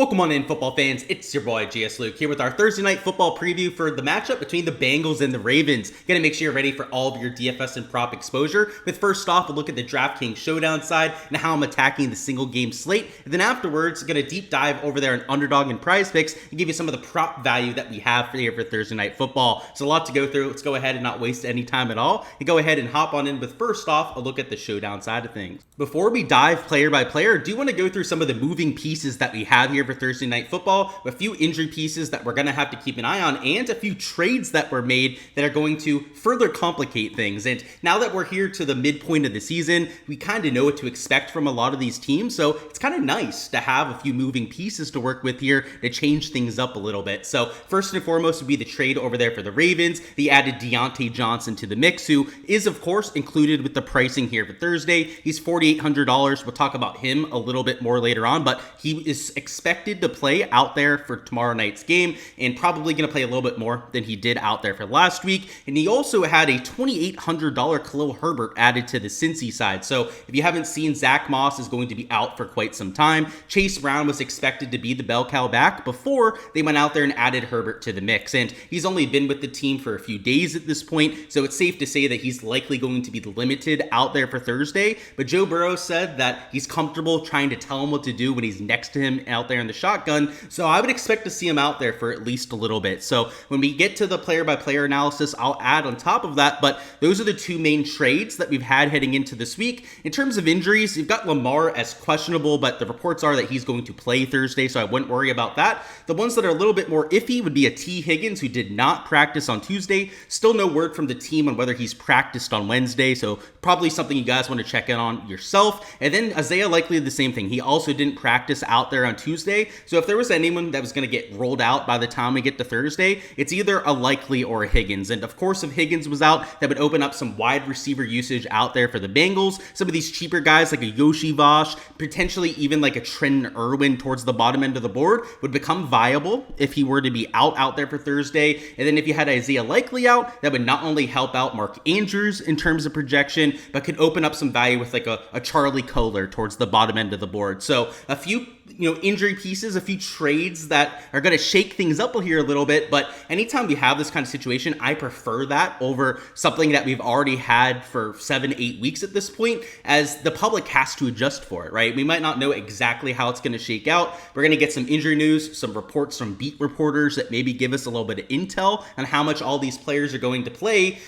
Welcome on in, football fans. It's your boy Gsluke here with our Thursday night football preview for the matchup between the Bengals and the Ravens. Gonna make sure you're ready for all of your DFS and prop exposure. With first off, a look at the DraftKings Showdown side and how I'm attacking the single game slate. And then afterwards, gonna deep dive over there on Underdog and Prize Picks and give you some of the prop value that we have for here for Thursday night football. It's a lot to go through. Let's go ahead and not waste any time at all and go ahead and hop on in with first off a look at the Showdown side of things. Before we dive player by player, I do want to go through some of the moving pieces that we have here for Thursday night football, a few injury pieces that we're going to have to keep an eye on, and a few trades that were made that are going to further complicate things. And now that we're here to the midpoint of the season, we kind of know what to expect from a lot of these teams, so it's kind of nice to have a few moving pieces to work with here to change things up a little bit. So first and foremost would be the trade over there for the Ravens. They added Deontay Johnson to the mix, who is of course included with the pricing here for Thursday. He's $4,800. We'll talk about him a little bit more later on, but he is expected to play out there for tomorrow night's game and probably going to play a little bit more than he did out there for last week. And he also had a $2,800 Khalil Herbert added to the Cincy side. So if you haven't seen, Zach Moss is going to be out for quite some time. Chase Brown was expected to be the bell cow back before they went out there and added Herbert to the mix. And he's only been with the team for a few days at this point, so it's safe to say that he's likely going to be limited out there for Thursday. But Joe Burrow said that he's comfortable trying to tell him what to do when he's next to him out there in the shotgun. So I would expect to see him out there for at least a little bit. So when we get to the player by player analysis, I'll add on top of that, but those are the two main trades that we've had heading into this week. In terms of injuries, you've got Lamar as questionable, but the reports are that he's going to play Thursday, so I wouldn't worry about that. The ones that are a little bit more iffy would be a T. Higgins, who did not practice on Tuesday. Still no word from the team on whether he's practiced on Wednesday, so probably something you guys want to check in on yourself. And then Isaiah Likely, the same thing. He also didn't practice out there on Tuesday, so if there was anyone that was going to get rolled out by the time we get to Thursday, it's either a Likely or a Higgins. And of course, if Higgins was out, that would open up some wide receiver usage out there for the Bengals. Some of these cheaper guys like a Yoshi Vosh, potentially even like a Trenton Irwin towards the bottom end of the board would become viable if he were to be out there for Thursday. And then if you had Isaiah Likely out, that would not only help out Mark Andrews in terms of projection, but could open up some value with like a Charlie Kohler towards the bottom end of the board. So a few injury pieces, a few trades that are going to shake things up here a little bit, but anytime we have this kind of situation, I prefer that over something that we've already had for 7-8 weeks at this point, as the public has to adjust for it, right? We might not know exactly how it's going to shake out. We're going to get some injury news, some reports from beat reporters that maybe give us a little bit of intel on how much all these players are going to play.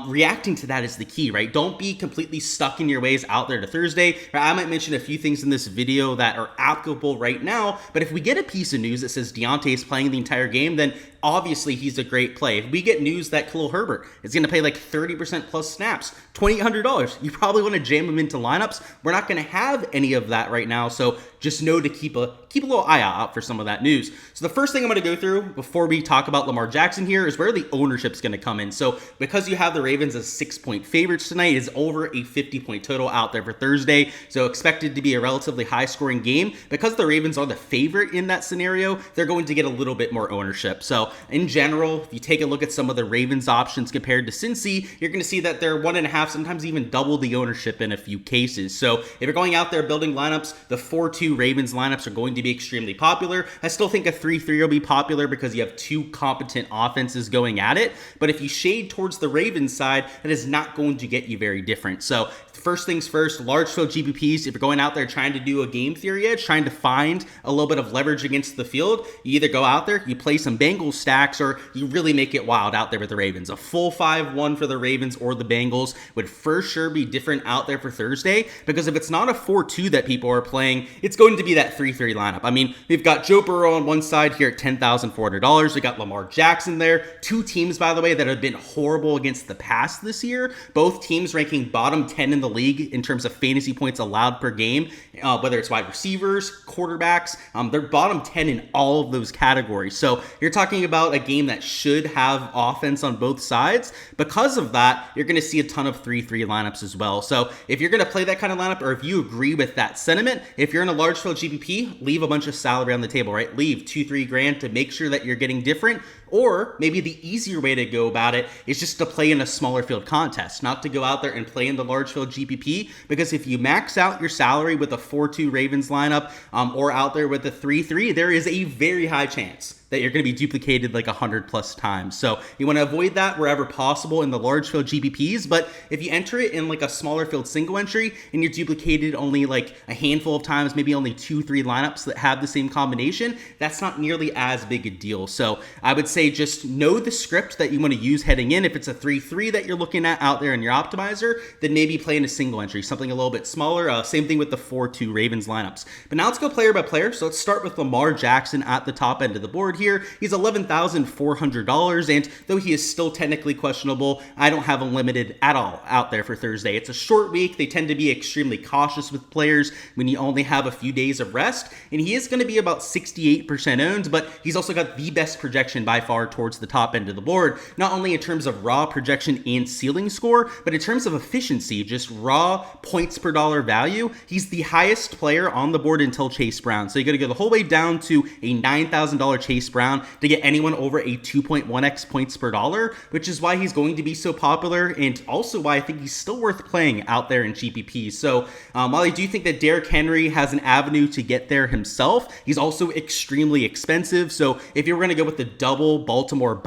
Reacting to that is the key, right? Don't be completely stuck in your ways out there to Thursday. I might mention a few things in this video that are applicable right now, but if we get a piece of news that says Deontay is playing the entire game, then obviously he's a great play. If we get news that Khalil Herbert is going to play like 30% plus snaps, $2,800, you probably want to jam him into lineups. We're not going to have any of that right now, so just know to keep a little eye out for some of that news. So the first thing I'm going to go through before we talk about Lamar Jackson here is where the ownership's going to come in. So because you have the Ravens as 6-point favorites tonight, is over a 50-point total out there for Thursday, so expected to be a relatively high-scoring game. Because the Ravens are the favorite in that scenario, they're going to get a little bit more ownership. So in general, if you take a look at some of the Ravens options compared to Cincy, you're going to see that they're 1.5, sometimes even double the ownership in a few cases. So if you're going out there building lineups, the 4-2 Ravens lineups are going to be extremely popular. I still think a 3-3 will be popular because you have two competent offenses going at it. But if you shade towards the Ravens side, that is not going to get you very different. So first things first, large field GPPs, if you're going out there trying to do a game theory edge, trying to find a little bit of leverage against the field, you either go out there, you play some Bengals stacks, or you really make it wild out there with the Ravens. A full 5-1 for the Ravens or the Bengals would for sure be different out there for Thursday, because if it's not a 4-2 that people are playing, it's going to be that 3-3 lineup. I mean, we've got Joe Burrow on one side here at $10,400. We got Lamar Jackson there. Two teams, by the way, that have been horrible against the pass this year. Both teams ranking bottom 10 in the league in terms of fantasy points allowed per game, whether it's wide receivers, quarterbacks. They're bottom 10 in all of those categories. So you're talking about a game that should have offense on both sides. Because of that, you're going to see a ton of 3-3 lineups as well. So if you're going to play that kind of lineup, or if you agree with that sentiment, if you're in a large field GPP, leave a bunch of salary on the table, right? Leave $2-3 grand to make sure that you're getting different. Or maybe the easier way to go about it is just to play in a smaller field contest, not to go out there and play in the large field GPP, because if you max out your salary with a 4-2 Ravens lineup or out there with a 3-3, there is a very high chance that you're going to be duplicated like 100 plus times. So you want to avoid that wherever possible in the large field GPPs. But if you enter it in like a smaller field single entry and you're duplicated only like a handful of times, maybe only 2-3 lineups that have the same combination, that's not nearly as big a deal. So I would say just know the script that you want to use heading in. If it's a 3-3 that you're looking at out there in your optimizer, then maybe play in a single entry, something a little bit smaller. Same thing with the 4-2 Ravens lineups. But now let's go player by player. So let's start with Lamar Jackson at the top end of the board here. He's $11,400, and though he is still technically questionable, I don't have him limited at all out there for Thursday. It's a short week. They tend to be extremely cautious with players when you only have a few days of rest, and he is going to be about 68% owned, but he's also got the best projection by far towards the top end of the board, not only in terms of raw projection and ceiling score, but in terms of efficiency, just raw points per dollar value. He's the highest player on the board until Chase Brown. So you got to go the whole way down to a $9,000 Chase Brown to get anyone over a 2.1x points per dollar, which is why he's going to be so popular, and also why I think he's still worth playing out there in GPP. So while I do think that Derrick Henry has an avenue to get there himself, he's also extremely expensive. So if you were going to go with the double Baltimore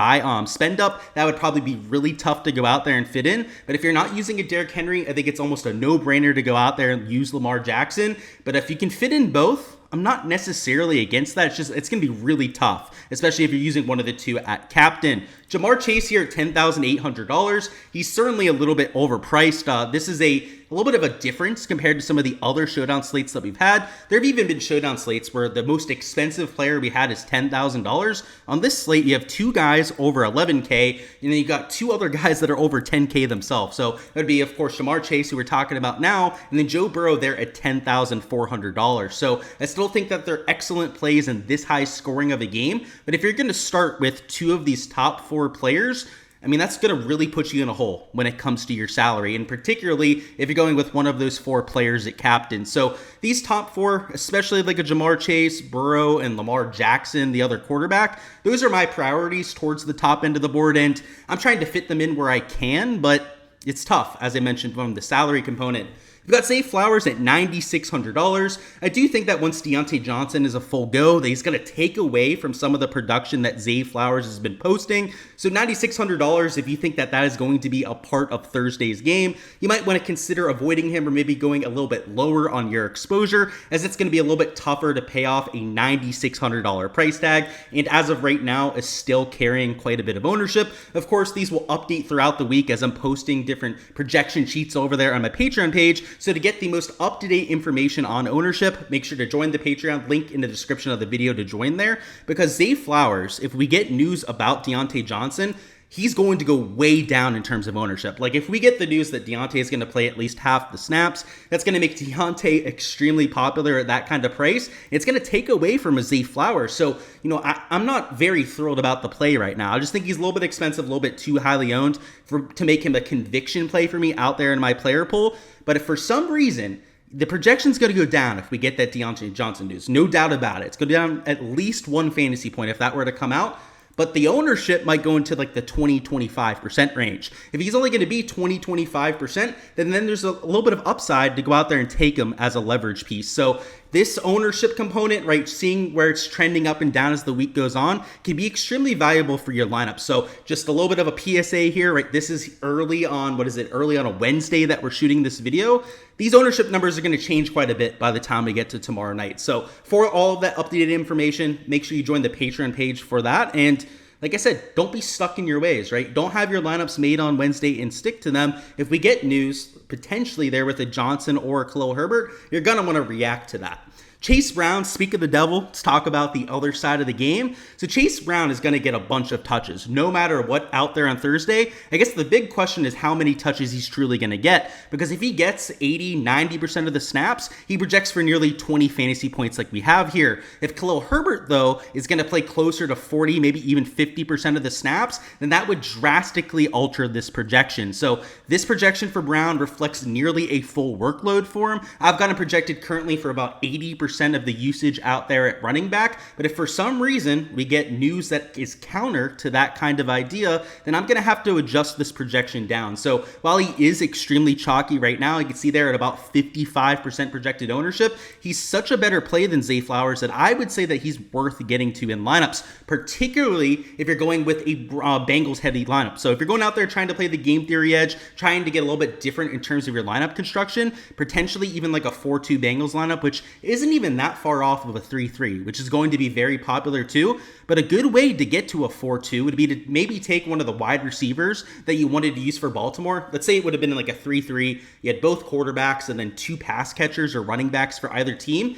spend up, that would probably be really tough to go out there and fit in. But if you're not using a Derrick Henry, I think it's almost a no-brainer to go out there and use Lamar Jackson. But if you can fit in both, I'm not necessarily against that. It's going to be really tough, especially if you're using one of the two at captain. Jamar Chase here at $10,800. He's certainly a little bit overpriced. This is a little bit of a difference compared to some of the other Showdown slates that we've had. There have even been Showdown slates where the most expensive player we had is $10,000. On this slate, you have two guys over $11K, and then you got two other guys that are over $10K themselves. So that would be, of course, Jamar Chase, who we're talking about now, and then Joe Burrow there at $10,400. So I still think that they're excellent plays in this high scoring of a game. But if you're going to start with two of these top four players, I mean, that's going to really put you in a hole when it comes to your salary, and particularly if you're going with one of those four players at captain. So these top four, especially like a Jamar Chase, Burrow, and Lamar Jackson, the other quarterback, those are my priorities towards the top end of the board, and I'm trying to fit them in where I can, but it's tough, as I mentioned, from the salary component. We've got Zay Flowers at $9,600. I do think that once Deontay Johnson is a full go, that he's going to take away from some of the production that Zay Flowers has been posting. So $9,600, if you think that that is going to be a part of Thursday's game, you might want to consider avoiding him or maybe going a little bit lower on your exposure, as it's going to be a little bit tougher to pay off a $9,600 price tag. And as of right now, is still carrying quite a bit of ownership. Of course, these will update throughout the week as I'm posting different projection sheets over there on my Patreon page. So to get the most up-to-date information on ownership, make sure to join the Patreon, link in the description of the video to join there. Because Zay Flowers, if we get news about Deontay Johnson, he's going to go way down in terms of ownership. Like if we get the news that Deontay is going to play at least half the snaps, that's going to make Deontay extremely popular at that kind of price. It's going to take away from a Zay Flowers. So, I'm not very thrilled about the play right now. I just think he's a little bit expensive, a little bit too highly owned to make him a conviction play for me out there in my player pool. But if for some reason the projection's going to go down if we get that Deontay Johnson news, no doubt about it. It's going to go down at least one fantasy point if that were to come out. But the ownership might go into like the 20-25% range. If he's only going to be 20-25%, then there's a little bit of upside to go out there and take him as a leverage piece. So this ownership component, right, seeing where it's trending up and down as the week goes on, can be extremely valuable for your lineup. So just a little bit of a PSA here, right? This is early on a Wednesday that we're shooting this video. These ownership numbers are going to change quite a bit by the time we get to tomorrow night. So for all of that updated information, make sure you join the Patreon page for that. And like I said, don't be stuck in your ways, right? Don't have your lineups made on Wednesday and stick to them. If we get news potentially there with a Johnson or a Khalil Herbert, you're going to want to react to that. Chase Brown, speak of the devil, let's talk about the other side of the game. So Chase Brown is going to get a bunch of touches, no matter what out there on Thursday. I guess the big question is how many touches he's truly going to get, because if he gets 80-90% of the snaps, he projects for nearly 20 fantasy points like we have here. If Khalil Herbert, though, is going to play closer to 40, maybe even 50% of the snaps, then that would drastically alter this projection. So this projection for Brown reflects nearly a full workload for him. I've got him projected currently for about 80% 50% of the usage out there at running back. But if for some reason we get news that is counter to that kind of idea, then I'm going to have to adjust this projection down. So while he is extremely chalky right now, you can see there at about 55% projected ownership, he's such a better play than Zay Flowers that I would say that he's worth getting to in lineups, particularly if you're going with a Bengals heavy lineup. So if you're going out there trying to play the game theory edge, trying to get a little bit different in terms of your lineup construction, potentially even like a 4-2 Bengals lineup, which isn't even that far off of a 3-3, which is going to be very popular too. But a good way to get to a 4-2 would be to maybe take one of the wide receivers that you wanted to use for Baltimore. Let's say it would have been like a 3-3. You had both quarterbacks and then 2 pass catchers or running backs for either team.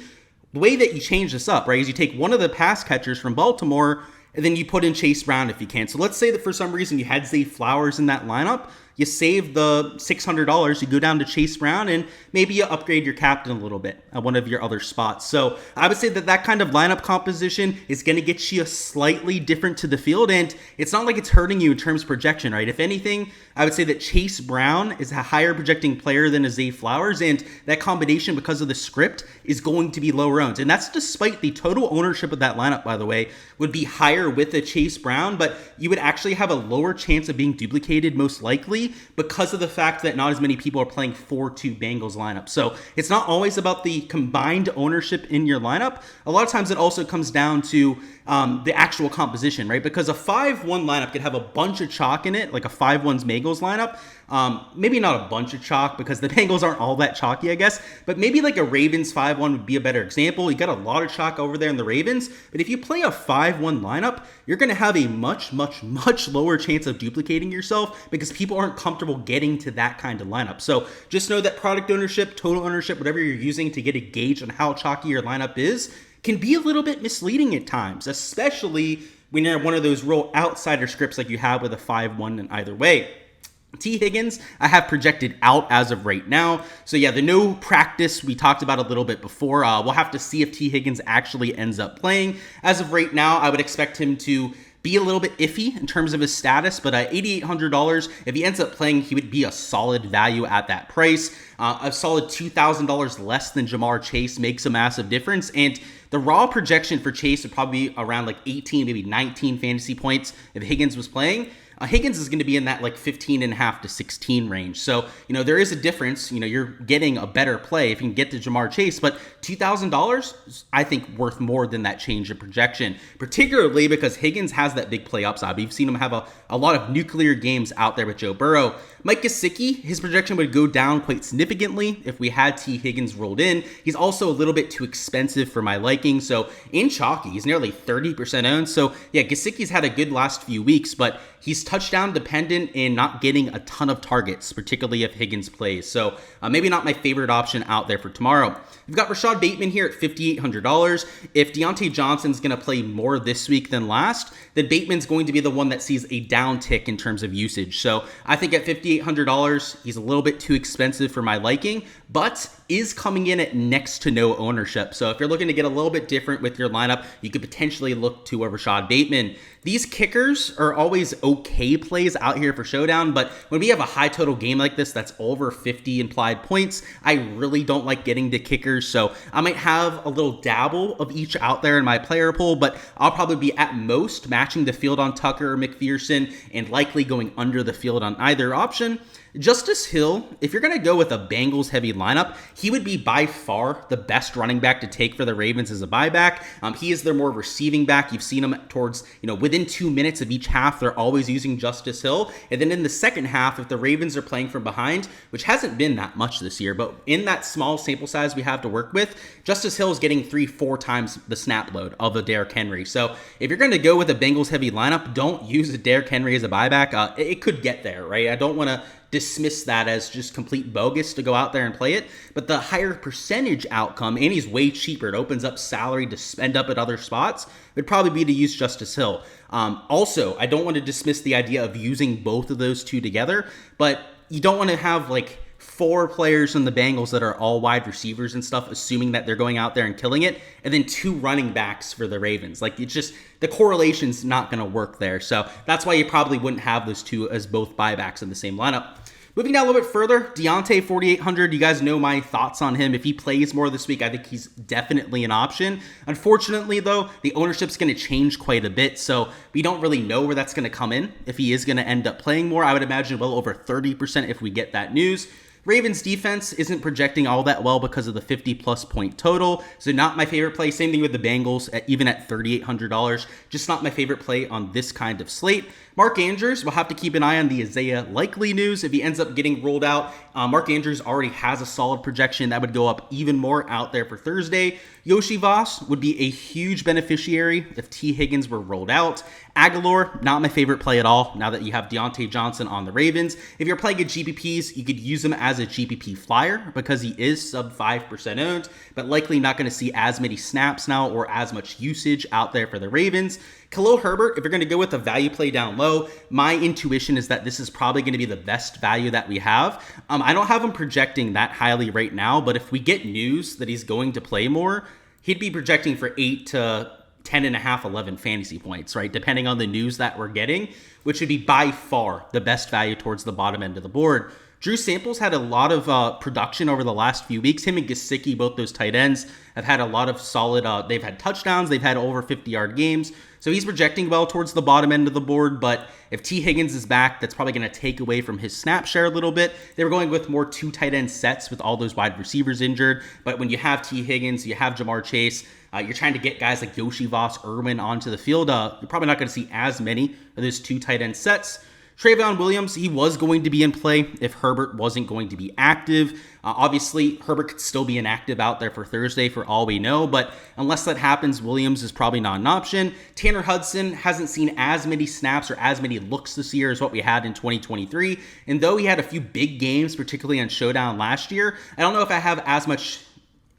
The way that you change this up, right, is you take one of the pass catchers from Baltimore and then you put in Chase Brown if you can. So let's say that for some reason you had Zay Flowers in that lineup. You save the $600, you go down to Chase Brown, and maybe you upgrade your captain a little bit at one of your other spots. So I would say that that kind of lineup composition is going to get you slightly different to the field, and it's not like it's hurting you in terms of projection, right? If anything, I would say that Chase Brown is a higher projecting player than a Zay Flowers, and that combination, because of the script, is going to be lower owned. And that's despite the total ownership of that lineup, by the way, would be higher with a Chase Brown, but you would actually have a lower chance of being duplicated, most likely, because of the fact that not as many people are playing 4-2 Bengals lineup. So it's not always about the combined ownership in your lineup. A lot of times it also comes down to the actual composition, right? Because a 5-1 lineup could have a bunch of chalk in it, like a 5-1's Bengals lineup. Maybe not a bunch of chalk because the Bengals aren't all that chalky, I guess, but maybe like a Ravens 5-1 would be a better example. You got a lot of chalk over there in the Ravens, but if you play a 5-1 lineup, you're going to have a much lower chance of duplicating yourself because people aren't comfortable getting to that kind of lineup. So just know that product ownership, total ownership, whatever you're using to get a gauge on how chalky your lineup is, can be a little bit misleading at times, especially when you're one of those real outsider scripts like you have with a 5-1 in either way. T. Higgins, I have projected out as of right now. So yeah, the no practice we talked about a little bit before. We'll have to see if T. Higgins actually ends up playing. As of right now, I would expect him to be a little bit iffy in terms of his status, but $8,800, if he ends up playing, he would be a solid value at that price. A solid $2,000 less than Jamar Chase makes a massive difference, and the raw projection for Chase would probably be around like 18, maybe 19 fantasy points if Higgins was playing. Higgins is going to be in that like 15.5 to 16 range. So, there is a difference. You're getting a better play if you can get to Jamar Chase, but $2,000, I think, worth more than that change in projection, particularly because Higgins has that big play upside. We've seen him have a lot of nuclear games out there with Joe Burrow. Mike Gesicki, his projection would go down quite significantly if we had T. Higgins rolled in. He's also a little bit too expensive for my liking. So in chalky, he's nearly 30% owned. So yeah, Gesicki's had a good last few weeks, but he's touchdown dependent and not getting a ton of targets, particularly if Higgins plays. So maybe not my favorite option out there for tomorrow. We've got Rashad Bateman here at $5,800. If Deontay Johnson's going to play more this week than last, then Bateman's going to be the one that sees a downtick in terms of usage. So I think at $5,800, he's a little bit too expensive for my liking, but is coming in at next to no ownership. So if you're looking to get a little bit different with your lineup, you could potentially look to a Rashad Bateman. These kickers are always okay plays out here for Showdown, but when we have a high total game like this that's over 50 implied points, I really don't like getting to kickers. So I might have a little dabble of each out there in my player pool, but I'll probably be at most matching the field on Tucker or McPherson and likely going under the field on either option. Justice Hill, if you're going to go with a Bengals heavy lineup, he would be by far the best running back to take for the Ravens as a buyback. He is their more receiving back. You've seen him towards, within 2 minutes of each half, they're always using Justice Hill. And then in the second half, if the Ravens are playing from behind, which hasn't been that much this year, but in that small sample size we have to work with, Justice Hill is getting 3-4 times the snap load of a Derrick Henry. So if you're going to go with a Bengals heavy lineup, don't use a Derrick Henry as a buyback. It could get there, right? I don't want to dismiss that as just complete bogus to go out there and play it, but the higher percentage outcome, and he's way cheaper, it opens up salary to spend up at other spots, would probably be to use Justice Hill. Also, I don't want to dismiss the idea of using both of those two together, but you don't want to have like 4 players in the Bengals that are all wide receivers and stuff, assuming that they're going out there and killing it, and then 2 running backs for the Ravens. Like, it's just, the correlation's not going to work there. So that's why you probably wouldn't have those two as both buybacks in the same lineup. Moving down a little bit further, Deontay 4,800. You guys know my thoughts on him. If he plays more this week, I think he's definitely an option. Unfortunately, though, the ownership's going to change quite a bit, so we don't really know where that's going to come in. If he is going to end up playing more, I would imagine well over 30% if we get that news. Ravens defense isn't projecting all that well because of the 50-plus point total, so not my favorite play. Same thing with the Bengals, even at $3,800. Just not my favorite play on this kind of slate. Mark Andrews, we'll have to keep an eye on the Isaiah Likely news. If he ends up getting rolled out, Mark Andrews already has a solid projection. That would go up even more out there for Thursday. Yoshi Voss would be a huge beneficiary if T. Higgins were rolled out. Aguilar, not my favorite play at all now that you have Deontay Johnson on the Ravens. If you're playing at GPPs, you could use him as a GPP flyer because he is sub 5% owned, but likely not going to see as many snaps now or as much usage out there for the Ravens. Khalil Herbert, if you're going to go with a value play down low, my intuition is that this is probably going to be the best value that we have. I don't have him projecting that highly right now, but if we get news that he's going to play more, he'd be projecting for 8 to 10.5, 11 fantasy points, right? Depending on the news that we're getting, which would be by far the best value towards the bottom end of the board. Drew Samples had a lot of production over the last few weeks. Him and Gsluke, both those tight ends, have had a lot of solid, they've had touchdowns, they've had over 50-yard games. So he's projecting well towards the bottom end of the board, but if T. Higgins is back, that's probably going to take away from his snap share a little bit. They were going with more 2 tight end sets with all those wide receivers injured, but when you have T. Higgins, you have Jamar Chase, you're trying to get guys like Yoshi Voss, Irwin onto the field, you're probably not going to see as many of those 2 tight end sets. Trayvon Williams, he was going to be in play if Herbert wasn't going to be active. Obviously, Herbert could still be inactive out there for Thursday for all we know, but unless that happens, Williams is probably not an option. Tanner Hudson hasn't seen as many snaps or as many looks this year as what we had in 2023, and though he had a few big games, particularly on Showdown last year, I don't know if I have as much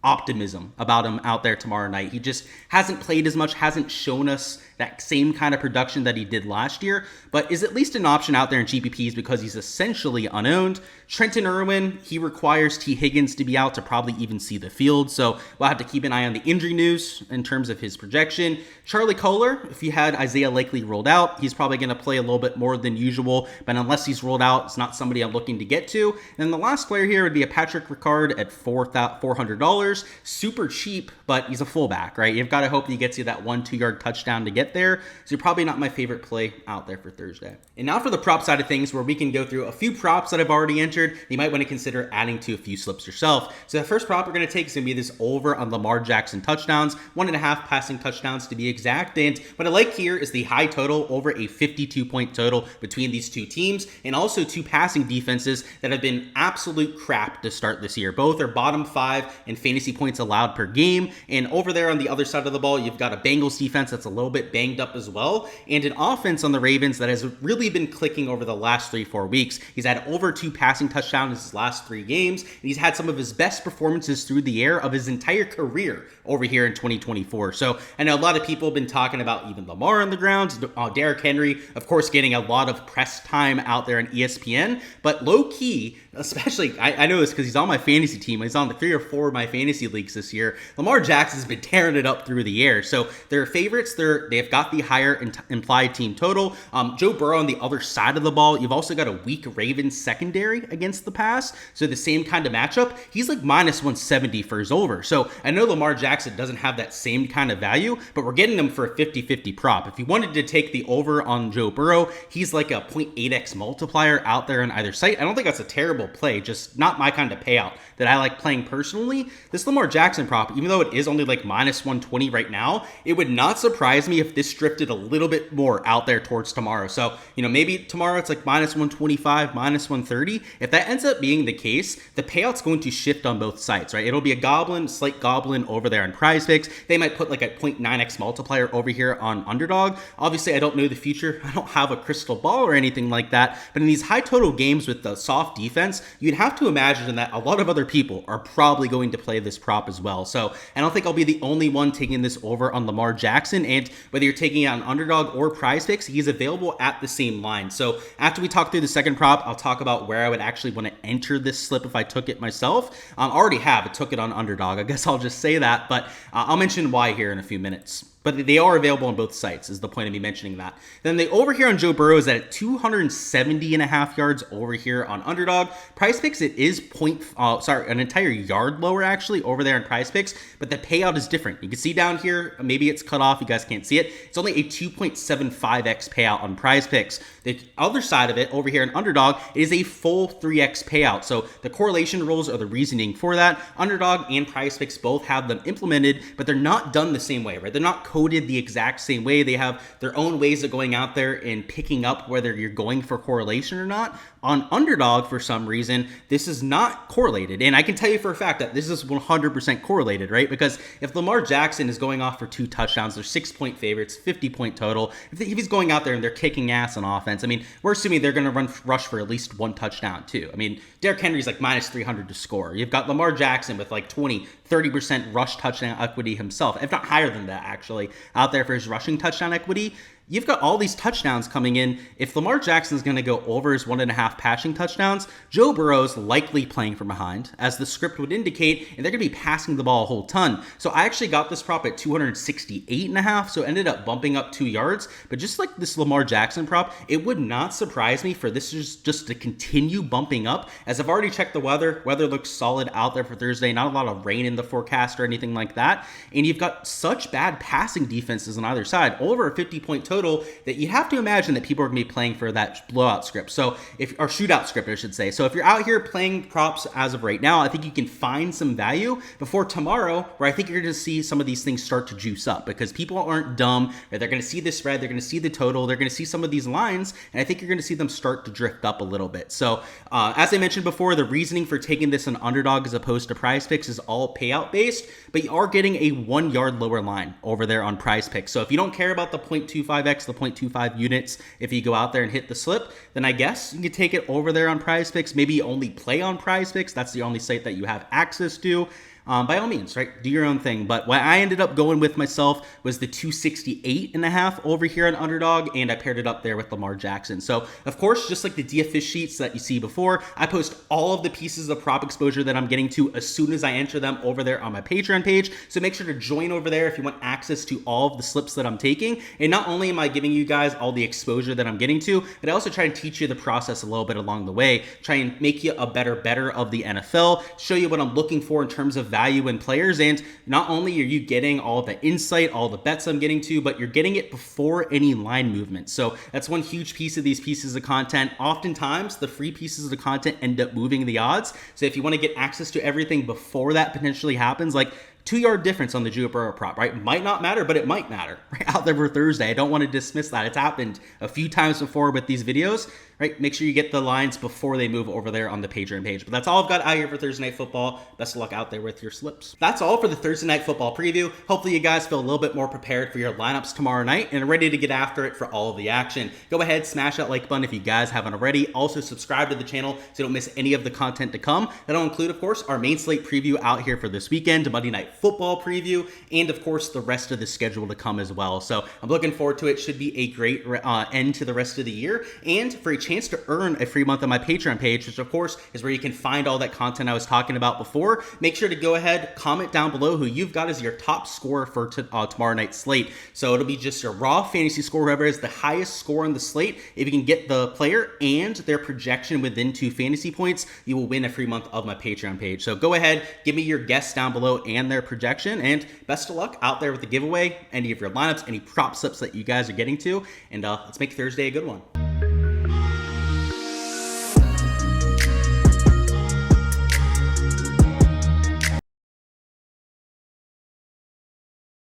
optimism about him out there tomorrow night. He just hasn't played as much, hasn't shown us that same kind of production that he did last year, but is at least an option out there in GPPs because he's essentially unowned. Trenton Irwin, he requires T. Higgins to be out to probably even see the field, so we'll have to keep an eye on the injury news in terms of his projection. Charlie Kohler, if you had Isaiah Likely rolled out, he's probably going to play a little bit more than usual, but unless he's rolled out, it's not somebody I'm looking to get to. And the last player here would be a Patrick Ricard at $400. Super cheap, but he's a fullback, right? You've got to hope he gets you that 1-2 yard touchdown to get there. So you're probably not my favorite play out there for Thursday. And now for the prop side of things, where we can go through a few props that I've already entered. You might want to consider adding to a few slips yourself. So the first prop we're going to take is going to be this over on Lamar Jackson touchdowns, 1.5 passing touchdowns to be exact. And what I like here is the high total over a 52-point total between these two teams, and also 2 passing defenses that have been absolute crap to start this year. Both are bottom 5 in fantasy points allowed per game. And over there on the other side of the ball, you've got a Bengals defense that's a little bit banged up as well, and an offense on the Ravens that has really been clicking over the last 3-4 weeks. He's had over 2 passing touchdowns in his last 3 games, and he's had some of his best performances through the air of his entire career over here in 2024. So I know a lot of people have been talking about even Lamar on the ground, Derrick Henry, of course, getting a lot of press time out there on ESPN, but low-key, especially, I know this because he's on my fantasy team. He's on the 3 or 4 of my fantasy leagues this year. Lamar Jackson's been tearing it up through the air. So they're favorites. They've got the higher implied team total. Joe Burrow on the other side of the ball. You've also got a weak Ravens secondary against the pass. So the same kind of matchup. He's like minus 170 for his over. So I know Lamar Jackson doesn't have that same kind of value, but we're getting him for a 50-50 prop. If you wanted to take the over on Joe Burrow, he's like a 0.8x multiplier out there on either site. I don't think that's a terrible play, just not my kind of payout that I like playing personally. This Lamar Jackson prop, even though it is only like minus 120 right now, it would not surprise me if this drifted a little bit more out there towards tomorrow. So, maybe tomorrow it's like minus 125, minus 130. If that ends up being the case, the payout's going to shift on both sides, right? It'll be a slight goblin over there on Prize Picks. They might put like a 0.9x multiplier over here on Underdog. Obviously, I don't know the future. I don't have a crystal ball or anything like that. But in these high total games with the soft defense, you'd have to imagine that a lot of other people are probably going to play this prop as well. So I don't think I'll be the only one taking this over on Lamar Jackson. And whether you're taking it on Underdog or Prize Picks, he's available at the same line. So after we talk through the second prop, I'll talk about where I would actually want to enter this slip if I took it myself. I already have. I took it on Underdog. I guess I'll just say that, but I'll mention why here in a few minutes. but they are available on both sites is the point of me mentioning that. Then the over here on Joe Burrow is at 270.5 yards over here on Underdog. Prize Picks, it is an entire yard lower actually over there in Prize Picks, but the payout is different. You can see down here, maybe it's cut off, you guys can't see it. It's only a 2.75x payout on Prize Picks. The other side of it over here in Underdog is a full 3x payout. So the correlation rules are the reasoning for that. Underdog and Prize Picks both have them implemented, but they're not done the same way, right? They're not coded the exact same way. They have their own ways of going out there and picking up whether you're going for correlation or not. On Underdog, for some reason, this is not correlated. And I can tell you for a fact that this is 100% correlated, right? Because if Lamar Jackson is going off for 2 touchdowns, they're 6-point favorites, 50-point total. If he's going out there and they're kicking ass on offense, I mean, we're assuming they're going to rush for at least 1 touchdown too. I mean, Derrick Henry's like minus 300 to score. You've got Lamar Jackson with like 30% rush touchdown equity himself, if not higher than that actually, out there for his rushing touchdown equity. You've got all these touchdowns coming in. If Lamar Jackson's going to go over his 1.5 passing touchdowns, Joe Burrow's likely playing from behind, as the script would indicate, and they're going to be passing the ball a whole ton. So I actually got this prop at 268.5, so it ended up bumping up 2 yards. But just like this Lamar Jackson prop, it would not surprise me for this just to continue bumping up, as I've already checked the weather. Weather looks solid out there for Thursday. Not a lot of rain in the forecast or anything like that. And you've got such bad passing defenses on either side, over a 50-point total, that you have to imagine that people are going to be playing for that blowout script. So or shootout script, I should say. So if you're out here playing props as of right now, I think you can find some value before tomorrow, where I think you're going to see some of these things start to juice up, because people aren't dumb. They're going to see the spread, they're going to see the total, they're going to see some of these lines, and I think you're going to see them start to drift up a little bit. So as I mentioned before, the reasoning for taking this on Underdog as opposed to Prize Picks is all payout based, but you are getting a 1 yard lower line over there on Prize Picks. So if you don't care about the 0.25x, the 0.25 units, if you go out there and hit the slip, then I guess you can take it over there on Prize Picks. Maybe you only play on Prize Picks. That's the only site that you have access to. By all means, right? Do your own thing. But what I ended up going with myself was the 268.5 over here on Underdog, and I paired it up there with Lamar Jackson. So, of course, just like the DFS sheets that you see before, I post all of the pieces of prop exposure that I'm getting to as soon as I enter them over there on my Patreon page. So make sure to join over there if you want access to all of the slips that I'm taking. And not only am I giving you guys all the exposure that I'm getting to, but I also try to teach you the process a little bit along the way, try and make you a better of the NFL, show you what I'm looking for in terms of value in players. And not only are you getting all the insight, all the bets I'm getting to, but you're getting it before any line movement. So that's one huge piece of these pieces of content. Oftentimes the free pieces of the content end up moving the odds. So if you want to get access to everything before that potentially happens, like 2 yard difference on the Joe Burrow prop, right? Might not matter, but it might matter, right? Out there for Thursday. I don't want to dismiss that. It's happened a few times before with these videos, right? Make sure you get the lines before they move over there on the Patreon page. But that's all I've got out here for Thursday Night Football. Best of luck out there with your slips. That's all for the Thursday Night Football preview. Hopefully you guys feel a little bit more prepared for your lineups tomorrow night and are ready to get after it for all of the action. Go ahead, smash that like button if you guys haven't already. Also subscribe to the channel so you don't miss any of the content to come. That'll include, of course, our main slate preview out here for this weekend, Monday Night Football preview, and of course the rest of the schedule to come as well. So I'm looking forward to it. Should be a great end to the rest of the year, and for a chance to earn a free month on my Patreon page, which of course is where you can find all that content I was talking about before. Make sure to go ahead, comment down below who you've got as your top scorer for tomorrow night's slate. So it'll be just your raw fantasy score, whoever has the highest score on the slate. If you can get the player and their projection within 2 fantasy points, you will win a free month of my Patreon page. So go ahead, give me your guess down below and their projection, and best of luck out there with the giveaway, any of your lineups, any prop slips that you guys are getting to, and let's make Thursday a good one.